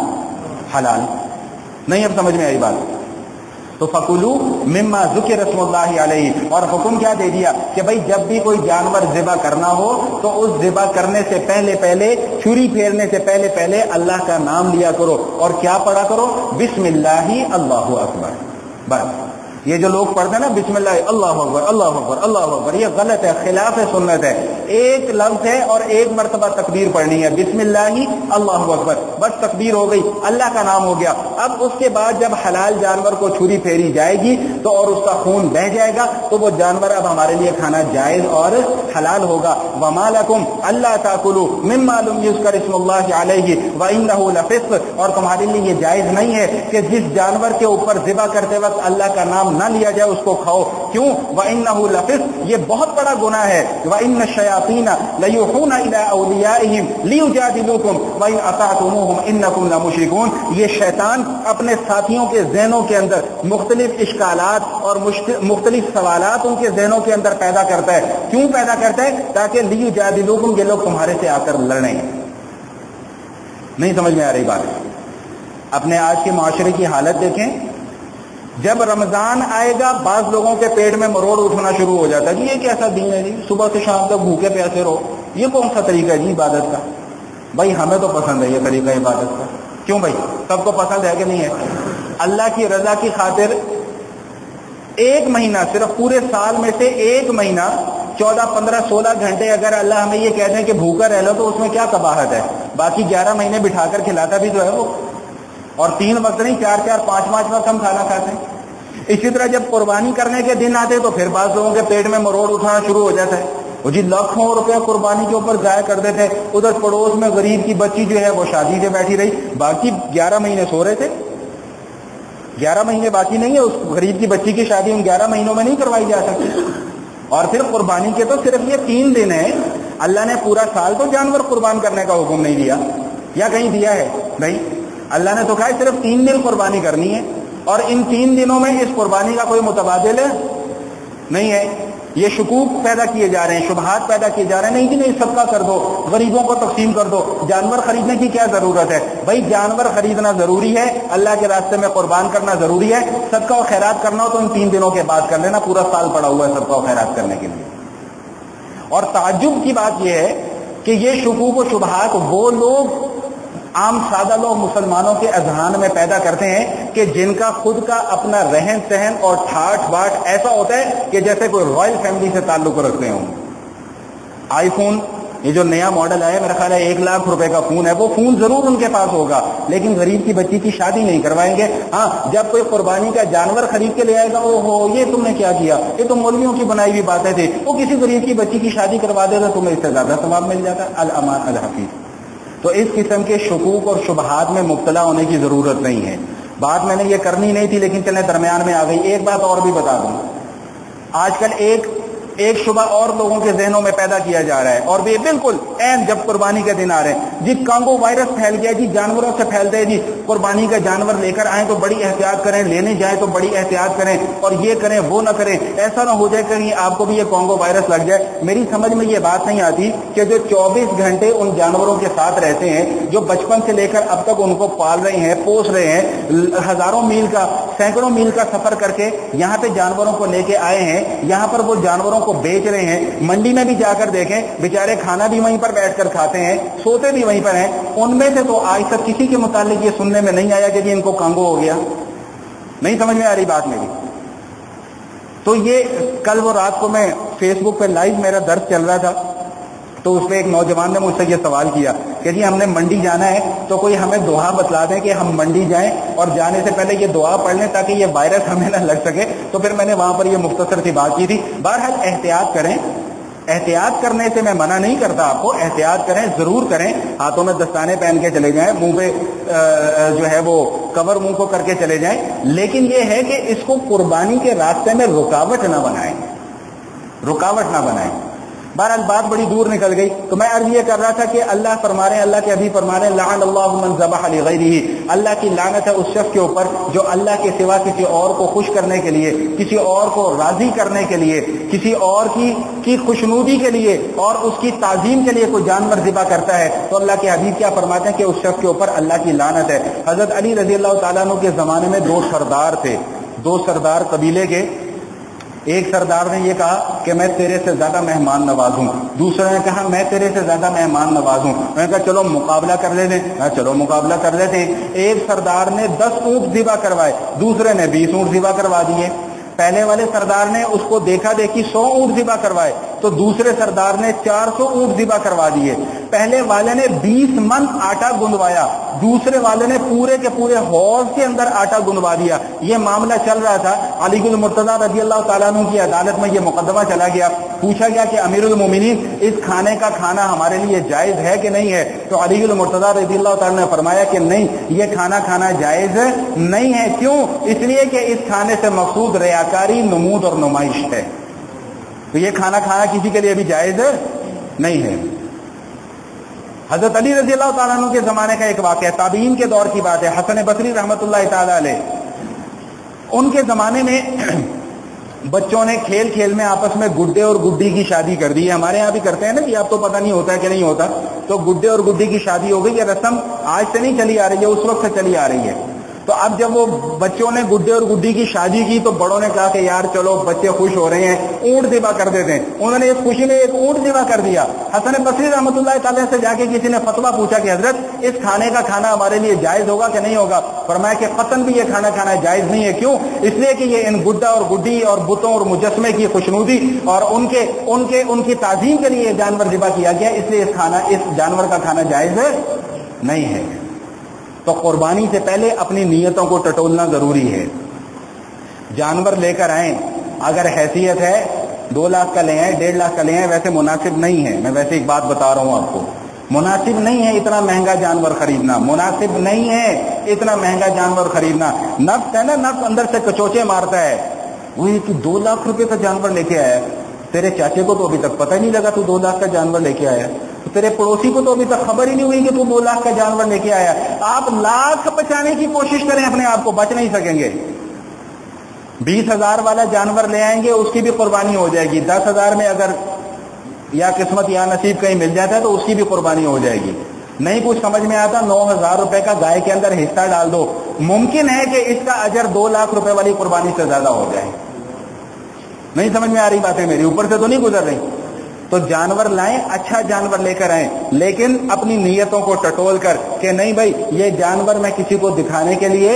حلال. نہیں اب سمجھ میں آئی بات؟ تو فَكُلُوا مِمَّا ذُكِرَ اسْمُ اللَّهِ عَلَيْهِ. اور حکم کیا دے دیا کہ بھئی جب بھی کوئی جانور ذبح کرنا ہو تو اس ذبح کرنے سے پہلے چھری پھیرنے سے پہلے اللہ کا نام لیا کرو، اور کیا پڑھا کرو؟ بسم اللہ اللہ اکبر. بس یہ جو لوگ پڑھتے ہیں نا بسم اللہ اللہ اکبر اللہ اکبر اللہ اکبر، یہ غلط ہے، خلاف سنت ہے. ایک لفظ ہے اور ایک مرتبہ تکبیر پڑھنی ہے، بسم اللہ اللہ اکبر، بس تکبیر ہو گئی، اللہ کا نام ہو گیا. اب اس کے بعد جب حلال جانور کو چھری پھیری جائے گی تو اور اس کا خون بہہ جائے گا تو وہ جانور اب ہمارے لیے کھانا جائز اور حلال ہوگا. وما لکم اللہ تاکلوا مما لم یذکر اسم اللہ علیہ وانہ لفسق. اور تمہارے لیے یہ جائز نہیں ہے کہ جس جانور کے اوپر ذبح کرتے وقت اللہ کا نام نہ لیا جائے اس کو کھاؤ. کیوں؟ وانہ لفسق، یہ بہت بڑا گناہ ہے. وان الشیاطین لیوحون الی اولیائہم لیجادلوکم وان اطعتموہم انکم لمشرکون. یہ شیطان اپنے ساتھیوں کے ذہنوں کے اندر مختلف اشکالات اور مختلف سوالات ان کے ذہنوں کے اندر پیدا کرتا ہے. کیوں پیدا کرتا ہے؟ تاکہ لیجادلوکم، یہ لوگ تمہارے سے آ کر لڑیں. نہیں سمجھ میں آ رہی بات؟ اپنے آج کے معاشرے کی حالت دیکھیں. جب رمضان آئے گا بعض لوگوں کے پیٹ میں مروڑ اٹھنا شروع ہو جاتا ہے کہ یہ کیسا دین ہے جی، صبح سے شام تک بھوکے پیاسے رہو، یہ کون سا طریقہ ہے جی عبادت کا؟ بھائی ہمیں تو پسند ہے یہ طریقہ عبادت کا. کیوں بھائی؟ سب کو پسند ہے کہ نہیں ہے؟ اللہ کی رضا کی خاطر ایک مہینہ، صرف پورے سال میں سے ایک مہینہ 14 15 16 گھنٹے اگر اللہ ہمیں یہ کہتے ہیں کہ بھوکا رہ لو تو اس میں کیا قباحت ہے؟ باقی 11 مہینے بٹھا کر کھلاتا بھی تو ہے وہ، اور 3 وقت نہیں 4 4 5 5 وقت ہم کھانا کھاتے ہیں. اسی طرح جب قربانی کرنے کے دن آتے تو پھر بعض لوگوں کے پیٹ میں مروڑ اٹھانا شروع ہو جاتا ہے. وہ جی لاکھوں روپے قربانی کے اوپر ضائع کر دیتے. ادھر پڑوس میں غریب کی بچی جو ہے وہ شادی سے بیٹھی رہی، باقی 11 مہینے سو رہے تھے. 11 مہینے باقی نہیں ہے، اس غریب کی بچی کی شادی ان 11 مہینوں میں نہیں کروائی جا سکتی. اور پھر قربانی کے تو صرف یہ 3 دن ہیں. اللہ نے پورا سال تو جانور قربان کرنے کا حکم نہیں دیا، یا کہیں دیا ہے؟ نہیں. اللہ نے تو کہا ہے صرف 3 دن قربانی کرنی ہے، اور ان 3 دنوں میں اس قربانی کا کوئی متبادل نہیں ہے. یہ شکوک پیدا کیے جا رہے ہیں، شبہات پیدا کیے جا رہے ہیں. نہیں کہ نہیں صدقہ کر دو، غریبوں کو تقسیم کر دو، جانور خریدنے کی کیا ضرورت ہے؟ بھائی جانور خریدنا ضروری ہے، اللہ کے راستے میں قربان کرنا ضروری ہے. صدقہ و خیرات کرنا ہو تو ان 3 دنوں کے بعد کر لینا، پورا سال پڑا ہوا ہے صدقہ و خیرات کرنے کے لیے. اور تعجب کی بات یہ ہے کہ یہ شکوک و شبہات وہ لوگ، عام سادہ لوگ مسلمانوں کے اذہان میں پیدا کرتے ہیں کہ جن کا خود کا اپنا رہن سہن اور ٹھاٹ باٹ ایسا ہوتا ہے کہ جیسے کوئی رائل فیملی سے تعلق رکھتے ہوں. آئی فون یہ جو نیا ماڈل ہے میرا خیال ہے 1 لاکھ روپے کا فون ہے، وہ فون ضرور ان کے پاس ہوگا لیکن غریب کی بچی کی شادی نہیں کروائیں گے. ہاں جب کوئی قربانی کا جانور خرید کے لے آئے گا، او ہو یہ تم نے کیا کیا، یہ تو مولویوں کی بنائی ہوئی باتیں تھی، وہ کسی غریب کی بچی کی شادی کروا دے تو تمہیں اس سے زیادہ ثواب مل جاتا. الامان الحفیظ. تو اس قسم کے شکوک اور شبہات میں مبتلا ہونے کی ضرورت نہیں ہے. بات میں نے یہ کرنی نہیں تھی لیکن چلیں درمیان میں آ گئی. ایک بات اور بھی بتا دوں، آج کل ایک شبہ اور لوگوں کے ذہنوں میں پیدا کیا جا رہا ہے، اور بھی بالکل عین جب قربانی کے دن آ رہے ہیں جی کانگو وائرس پھیل گیا جی، جانوروں سے پھیلتے ہیں جی، قربانی کا جانور لے کر آئیں تو بڑی احتیاط کریں، لینے جائیں تو بڑی احتیاط کریں، اور یہ کریں وہ نہ کریں، ایسا نہ ہو جائے کہ آپ کو بھی یہ کانگو وائرس لگ جائے. میری سمجھ میں یہ بات نہیں آتی کہ جو 24 گھنٹے ان جانوروں کے ساتھ رہتے ہیں، جو بچپن سے لے کر اب تک ان کو پال رہے ہیں، پوس رہے ہیں، ہزاروں میل کا سینکڑوں میل کا سفر کر کے یہاں پہ جانوروں کو لے کے آئے ہیں، یہاں پر وہ جانوروں کو بیچ رہے ہیں، منڈی میں بھی جا کر دیکھیں بیچارے کھانا بھی وہیں پر بیٹھ کر کھاتے ہیں، سوتے بھی وہیں پر ہیں، ان میں سے تو آج تک کسی کے متعلق یہ سننے میں نہیں آیا کہ جی ان کو کانگو ہو گیا. نہیں سمجھ میں آ رہی بات میری؟ تو یہ کل وہ رات کو میں فیس بک پہ لائیو میرا درس چل رہا تھا، تو اس پہ ایک نوجوان نے مجھ سے یہ سوال کیا کہ جی ہم نے منڈی جانا ہے تو کوئی ہمیں دعا بتلا دیں کہ ہم منڈی جائیں اور جانے سے پہلے یہ دعا پڑھ لیں تاکہ یہ وائرس ہمیں نہ لگ سکے. تو پھر میں نے وہاں پر یہ مختصر سی بات کی تھی. بہرحال احتیاط کریں، احتیاط کرنے سے میں منع نہیں کرتا آپ کو، احتیاط کریں ضرور کریں، ہاتھوں میں دستانے پہن کے چلے جائیں، منہ پہ جو ہے وہ کور منہ کو کر کے چلے جائیں، لیکن یہ ہے کہ اس کو قربانی کے راستے میں رکاوٹ نہ بنائیں، رکاوٹ نہ بنائیں. بہرحال بات بڑی دور نکل گئی. تو میں عرض یہ کر رہا تھا کہ اللہ فرما رہے ہیں، اللہ کے حبیب فرما رہے ہیں لعن اللہ من ذبح لغیرہ، اللہ کی لعنت ہے اس شخص کے اوپر جو اللہ کے سوا کسی اور کو خوش کرنے کے لیے، کسی اور کو راضی کرنے کے لیے، کسی اور کی خوشنودی کے لیے اور اس کی تعظیم کے لیے کوئی جانور ذبح کرتا ہے. تو اللہ کے حبیب کیا فرماتے ہیں کہ اس شخص کے اوپر اللہ کی لعنت ہے. حضرت علی رضی اللہ تعالیٰ عنہ کے زمانے میں دو سردار تھے، دو سردار قبیلے کے. ایک سردار نے یہ کہا کہ میں تیرے سے زیادہ مہمان نواز ہوں، دوسرے نے کہا میں تیرے سے زیادہ مہمان نواز ہوں. میں نے کہا چلو مقابلہ کر لیتے ہیں. چلو مقابلہ کر لیتے ہیں. ایک سردار نے 10 اونٹ ذبح کروائے، دوسرے نے 20 اونٹ ذبح کروا دیے. پہلے والے سردار نے اس کو دیکھا دیکھی 100 اونٹ ذبح کروائے تو دوسرے سردار نے 400 اونٹ ذبح کروا دیے. پہلے والے نے 20 من آٹا گندوایا، دوسرے والے نے پورے کے پورے حوض کے اندر آٹا گندوا دیا. یہ معاملہ چل رہا تھا. علی المرتضیٰ رضی اللہ تعالیٰ عنہ کی عدالت میں یہ مقدمہ چلا گیا. پوچھا گیا کہ امیر المومنین اس کھانے کا کھانا ہمارے لیے جائز ہے کہ نہیں ہے؟ تو علی المرتضیٰ رضی اللہ تعالیٰ نے فرمایا کہ نہیں، یہ کھانا کھانا جائز نہیں ہے. کیوں؟ اس لیے کہ اس کھانے سے مقصود ریاکاری، نمود اور نمائش ہے. تو یہ کھانا کھانا کسی کے لیے بھی جائز نہیں ہے. حضرت علی رضی اللہ تعالیٰ عنہ کے زمانے کا ایک واقعہ، تابعین کے دور کی بات ہے. حسن بصری رحمۃ اللہ تعالی علیہ، ان کے زمانے میں بچوں نے کھیل کھیل میں آپس میں گڈے اور گڈی کی شادی کر دی ہے. ہمارے یہاں بھی کرتے ہیں نا کہ آپ تو پتہ نہیں ہوتا ہے کہ نہیں ہوتا. تو گڈے اور گڈی کی شادی ہو گئی. یہ رسم آج سے نہیں چلی آ رہی ہے، اس وقت سے چلی آ رہی ہے. تو اب جب وہ بچوں نے گڈے اور گڈی کی شادی کی تو بڑوں نے کہا کہ یار چلو بچے خوش ہو رہے ہیں، اونٹ ذبح کر دیتے ہیں. انہوں نے اس خوشی میں ایک اونٹ ذبح کر دیا. حسن بصری رحمۃ اللہ تعالیٰ سے جا کے کسی نے فتویٰ پوچھا کہ حضرت اس کھانے کا کھانا ہمارے لیے جائز ہوگا کہ نہیں ہوگا؟ فرمایا کہ قطعاً بھی یہ کھانا کھانا جائز نہیں ہے. کیوں؟ اس لیے کہ یہ ان گڈا اور گڈی اور بتوں اور مجسمے کی خوشنودی اور ان کی تعظیم کے لیے جانور ذبح کیا گیا، اس لیے اس جانور کا کھانا جائز نہیں ہے. تو قربانی سے پہلے اپنی نیتوں کو ٹٹولنا ضروری ہے. جانور لے کر آئیں، اگر حیثیت ہے 2 لاکھ کا لے آئیں، 1.5 لاکھ کا لے آئیں، ویسے مناسب نہیں ہے. میں ویسے ایک بات بتا رہا ہوں آپ کو، مناسب نہیں ہے اتنا مہنگا جانور خریدنا، مناسب نہیں ہے اتنا مہنگا جانور خریدنا. نفس ہے نا، نفس اندر سے کچوچے مارتا ہے. وہی تو 2 لاکھ روپے کا جانور لے کے آیا، تیرے چاچے کو تو ابھی تک پتہ نہیں لگا تو 2 لاکھ کا جانور لے کے آیا، تیرے پڑوسی کو تو ابھی تک خبر ہی نہیں ہوئی کہ تو 2 لاکھ کا جانور لے کے آیا. آپ لاکھ بچانے کی کوشش کریں اپنے آپ کو، بچ نہیں سکیں گے. 20,000 والا جانور لے آئیں گے، اس کی بھی قربانی ہو جائے گی. 10,000 میں اگر یا قسمت یا نصیب کہیں مل جاتا ہے تو اس کی بھی قربانی ہو جائے گی. نہیں کچھ سمجھ میں آتا، 9,000 روپے کا گائے کے اندر حصہ ڈال دو، ممکن ہے کہ اس کا اجر 2 لاکھ روپے والی قربانی سے زیادہ ہو جائے. نہیں سمجھ میں آ رہی باتیں میری؟ اوپر سے تو نہیں گزر رہی. تو جانور لائیں، اچھا جانور لے کر آئیں، لیکن اپنی نیتوں کو ٹٹول کر کہ نہیں بھائی یہ جانور میں کسی کو دکھانے کے لیے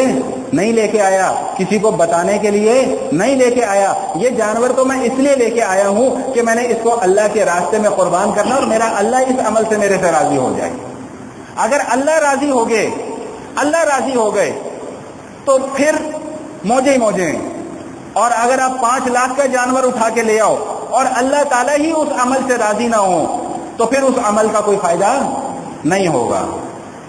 نہیں لے کے آیا، کسی کو بتانے کے لیے نہیں لے کے آیا. یہ جانور تو میں اس لیے لے کے آیا ہوں کہ میں نے اس کو اللہ کے راستے میں قربان کرنا اور میرا اللہ اس عمل سے میرے سے راضی ہو جائے. اگر اللہ راضی ہو گئے تو پھر موجے ہی موجے ہیں. اور اگر آپ 5 لاکھ کا جانور اٹھا کے لے آؤ اور اللہ تعالیٰ ہی اس عمل سے راضی نہ ہو تو پھر اس عمل کا کوئی فائدہ نہیں ہوگا.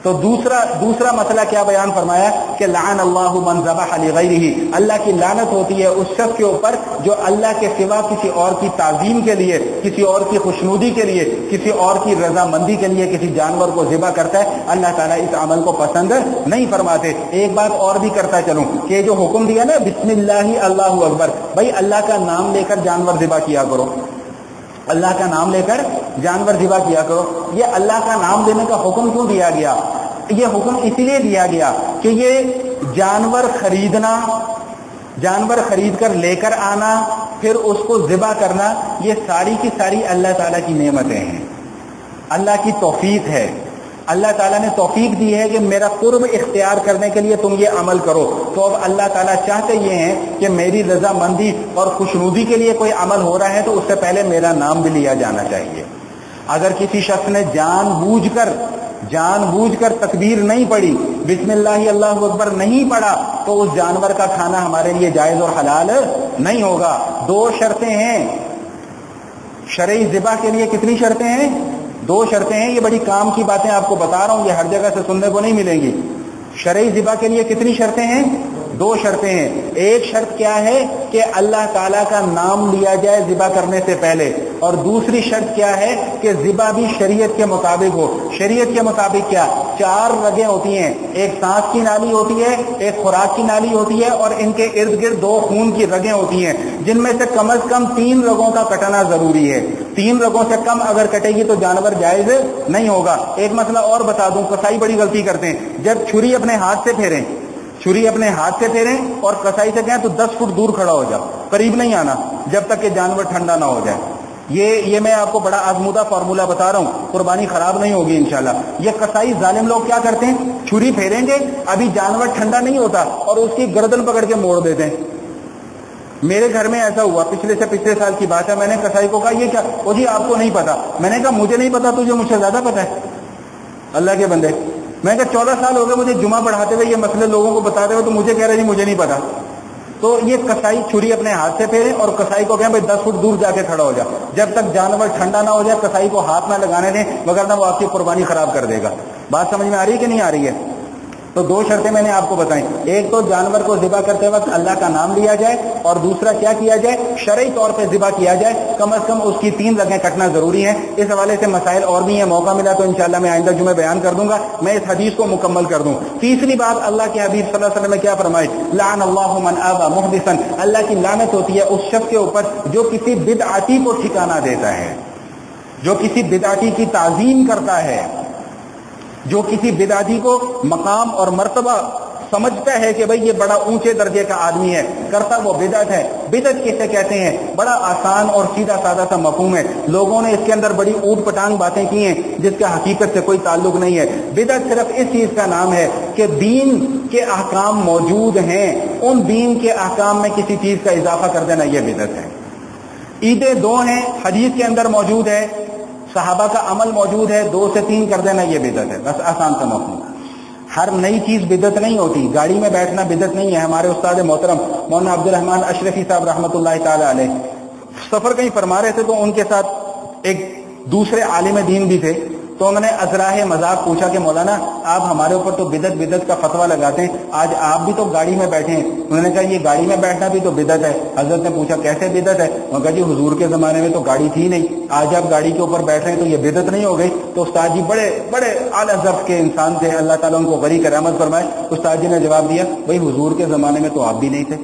تو دوسرا مسئلہ کیا بیان فرمایا کہ لعن اللہ من ذبح لغیرہ، اللہ کی لعنت ہوتی ہے اس شخص کے اوپر جو اللہ کے سوا کسی اور کی تعظیم کے لیے، کسی اور کی خوشنودی کے لیے، کسی اور کی رضامندی کے لیے کسی جانور کو ذبح کرتا ہے. اللہ تعالیٰ اس عمل کو پسند نہیں فرماتے. ایک بات اور بھی کرتا چلوں کہ یہ جو حکم دیا نا بسم اللہ اللہ اکبر، بھائی اللہ کا نام لے کر جانور ذبح کیا کرو، اللہ کا نام لے کر جانور ذبح کیا کرو. یہ اللہ کا نام لینے کا حکم کیوں دیا گیا؟ یہ حکم اس لیے دیا گیا کہ یہ جانور خریدنا، جانور خرید کر لے کر آنا، پھر اس کو ذبح کرنا، یہ ساری کی ساری اللہ تعالیٰ کی نعمتیں ہیں، اللہ کی توفیق ہے۔ اللہ تعالیٰ نے توفیق دی ہے کہ میرا قرب اختیار کرنے کے لیے تم یہ عمل کرو، تو اب اللہ تعالیٰ چاہتے یہ ہیں کہ میری رضامندی اور خوشنودی کے لیے کوئی عمل ہو رہا ہے تو اس سے پہلے میرا نام بھی لیا جانا چاہیے۔ اگر کسی شخص نے جان بوجھ کر تکبیر نہیں پڑھی، بسم اللہ اللہ اکبر نہیں پڑھا، تو اس جانور کا کھانا ہمارے لیے جائز اور حلال نہیں ہوگا۔ 2 شرطیں ہیں شرعی ذبح کے لیے۔ کتنی شرطیں ہیں؟ 2 شرطیں ہیں۔ یہ بڑی کام کی باتیں آپ کو بتا رہا ہوں، یہ ہر جگہ سے سننے کو نہیں ملیں گی۔ شرعی ذبح کے لیے کتنی شرطیں ہیں؟ 2 شرطیں ہیں۔ ایک شرط کیا ہے کہ اللہ تعالیٰ کا نام لیا جائے ذبح کرنے سے پہلے، اور دوسری شرط کیا ہے کہ ذبح بھی شریعت کے مطابق ہو۔ شریعت کے مطابق کیا؟ 4 رگیں ہوتی ہیں، ایک سانس کی نالی ہوتی ہے، ایک خوراک کی نالی ہوتی ہے، اور ان کے ارد گرد 2 خون کی رگیں ہوتی ہیں، جن میں سے کم از کم 3 رگوں کا کٹنا ضروری ہے۔ 3 رگوں سے کم اگر کٹے گی تو جانور جائز نہیں ہوگا۔ ایک مسئلہ اور بتا دوں، قصائی بڑی غلطی کرتے ہیں، جب چھری اپنے ہاتھ سے پھیریں اور کسائی سے کہیں تو 10 فٹ دور کھڑا ہو جاؤ، قریب نہیں آنا جب تک کہ جانور ٹھنڈا نہ ہو جائے۔ یہ میں آپ کو بڑا آزمودہ فارمولہ بتا رہا ہوں، قربانی خراب نہیں ہوگی انشاءاللہ۔ یہ کسائی ظالم لوگ کیا کرتے ہیں، چھری پھیریں گے، ابھی جانور ٹھنڈا نہیں ہوتا اور اس کی گردن پکڑ کے موڑ دیتے ہیں۔ میرے گھر میں ایسا ہوا، پچھلے سال کی بات ہے، میں نے کسائی کو کہا یہ کیا؟ وہ جی آپ کو نہیں پتا۔ میں نے کہا مجھے نہیں پتا، تجھے مجھ سے زیادہ پتا ہے، اللہ کے بندے۔ میں نے کہا 14 سال ہو گئے مجھے جمعہ پڑھاتے ہوئے، یہ مسئلے لوگوں کو بتاتے ہوئے، تو مجھے کہہ رہے جی مجھے نہیں پتا۔ تو یہ کسائی چھری اپنے ہاتھ سے پھیرے اور کسائی کو کہیں بھائی 10 فٹ دور جا کے کھڑا ہو جا، جب تک جانور ٹھنڈا نہ ہو جائے کسائی کو ہاتھ نہ لگانے دیں، وگرنہ وہ آپ کی قربانی خراب کر دے گا۔ بات سمجھ میں آ رہی ہے کہ نہیں آ رہی ہے؟ تو 2 شرطیں میں نے آپ کو بتائیں، ایک تو جانور کو ذبح کرتے وقت اللہ کا نام لیا جائے، اور دوسرا کیا کیا جائے، شرعی طور پہ ذبح کیا جائے، کم از کم اس کی 3 رگیں کٹنا ضروری ہیں۔ اس حوالے سے مسائل اور بھی ہیں، موقع ملا تو انشاءاللہ میں آئندہ جمعے بیان کر دوں گا، میں اس حدیث کو مکمل کر دوں۔ تیسری بات، اللہ کے حبیب صلی اللہ علیہ وسلم نے کیا فرمائی، لعن اللہ من آوى محدثا، اللہ کی لعنت ہوتی ہے اس شخص کے اوپر جو کسی بدعتی کو ٹھکانہ دیتا ہے، جو کسی بدعتی کی تعظیم کرتا ہے، جو کسی بدعتی کو مقام اور مرتبہ سمجھتا ہے کہ بھئی یہ بڑا اونچے درجے کا آدمی ہے، کرتا وہ بدعت ہے۔ بدعت کسے کہتے ہیں؟ بڑا آسان اور سیدھا سادہ سا مفہوم ہے، لوگوں نے اس کے اندر بڑی اوٹ پٹانگ باتیں کی ہیں جس کا حقیقت سے کوئی تعلق نہیں ہے۔ بدعت صرف اس چیز کا نام ہے کہ دین کے احکام موجود ہیں، ان دین کے احکام میں کسی چیز کا اضافہ کر دینا، یہ بدعت ہے۔ عیدیں 2 ہیں، حدیث کے اندر موجود ہے، صحابہ کا عمل موجود ہے، 2 سے 3 کر دینا یہ بدعت ہے۔ بس آسان سا مفہوم۔ ہر نئی چیز بدعت نہیں ہوتی، گاڑی میں بیٹھنا بدعت نہیں ہے۔ ہمارے استاد محترم مولانا عبد الرحمن اشرفی صاحب رحمۃ اللہ تعالی علیہ سفر کہیں فرما رہے تھے، تو ان کے ساتھ ایک دوسرے عالم دین بھی تھے، تو انہوں نے ازراہ مذاق پوچھا کہ مولانا آپ ہمارے اوپر تو بدعت کا فتویٰ لگاتے ہیں، آج آپ بھی تو گاڑی میں بیٹھے ہیں۔ انہوں نے کہا یہ گاڑی میں بیٹھنا بھی تو بدعت ہے۔ حضرت نے پوچھا کیسے بدعت ہے؟ انہوں نے کہا جی حضور کے زمانے میں تو گاڑی تھی نہیں، آج آپ گاڑی کے اوپر بیٹھ رہے ہیں تو یہ بدعت نہیں ہو گئی؟ تو استاد جی بڑے اعلیٰ ضبط کے انسان تھے، اللہ تعالیٰ ان کو غنی کرامت فرمائے۔ استاد جی نے جواب دیا بھائی حضور کے زمانے میں تو آپ بھی نہیں تھے،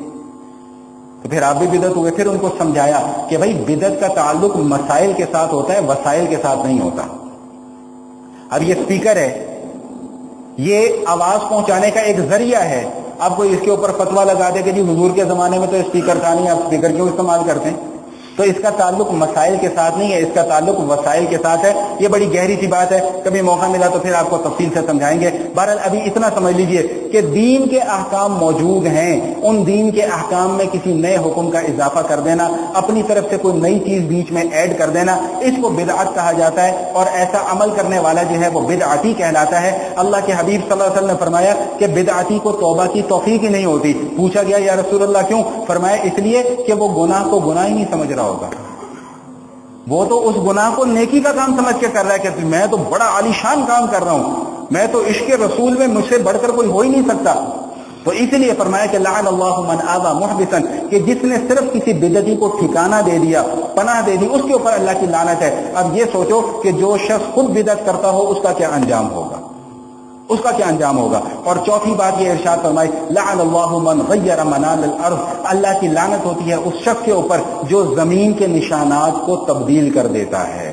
تو پھر آپ بھی بدعت ہوئے۔ پھر ان کو سمجھایا کہ بھائی بدعت کا تعلق مسائل کے ساتھ ہوتا ہے، وسائل کے ساتھ نہیں ہوتا۔ اب یہ اسپیکر ہے، یہ آواز پہنچانے کا ایک ذریعہ ہے، اب کوئی اس کے اوپر فتویٰ لگا دے کہ جی حضور کے زمانے میں تو اسپیکر تھا نہیں، آپ اسپیکر کیوں استعمال کرتے ہیں؟ تو اس کا تعلق مسائل کے ساتھ نہیں ہے، اس کا تعلق وسائل کے ساتھ ہے۔ یہ بڑی گہری سی بات ہے، کبھی موقع ملا تو پھر آپ کو تفصیل سے سمجھائیں گے۔ بہرحال ابھی اتنا سمجھ لیجئے کہ دین کے احکام موجود ہیں، ان دین کے احکام میں کسی نئے حکم کا اضافہ کر دینا، اپنی طرف سے کوئی نئی چیز بیچ میں ایڈ کر دینا، اس کو بدعت کہا جاتا ہے، اور ایسا عمل کرنے والا جو ہے وہ بدعتی کہلاتا ہے۔ اللہ کے حبیب صلی اللہ علیہ وسلم نے فرمایا کہ بدعتی کو توبہ کی توفیق ہی نہیں ہوتی۔ پوچھا گیا یا رسول اللہ کیوں؟ فرمایا اس لیے کہ وہ گناہ کو گناہ ہی نہیں سمجھ رہا ہوگا، وہ تو اس گناہ کو نیکی کا کام سمجھ کے کر رہا ہے کہ میں تو بڑا عالی شان کام کر رہا ہوں، میں تو عشق رسول میں مجھ سے بڑھ کر کوئی ہو ہی نہیں سکتا۔ تو اس لیے فرمایا کہ لعن اللہ من آوى محدثا، کہ جس نے صرف کسی بدعتی کو ٹھکانہ دے دیا، پناہ دے دی، اس کے اوپر اللہ کی لعنت ہے۔ اب یہ سوچو کہ جو شخص خود بدعت کرتا ہو اس کا کیا انجام ہوگا، اس کا کیا انجام ہوگا۔ اور چوتھی بات یہ ارشاد فرمائی لعن اللہ من غیر منال الارض، اللہ کی لعنت ہوتی ہے اس شخص کے اوپر جو زمین کے نشانات کو تبدیل کر دیتا ہے۔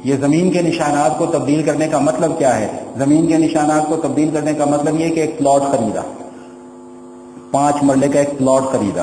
یہ زمین کے نشانات کو تبدیل کرنے کا مطلب کیا ہے؟ زمین کے نشانات کو تبدیل کرنے کا مطلب یہ کہ ایک پلاٹ خریدا، 5 مرلے کا ایک پلاٹ خریدا،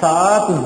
7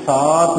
7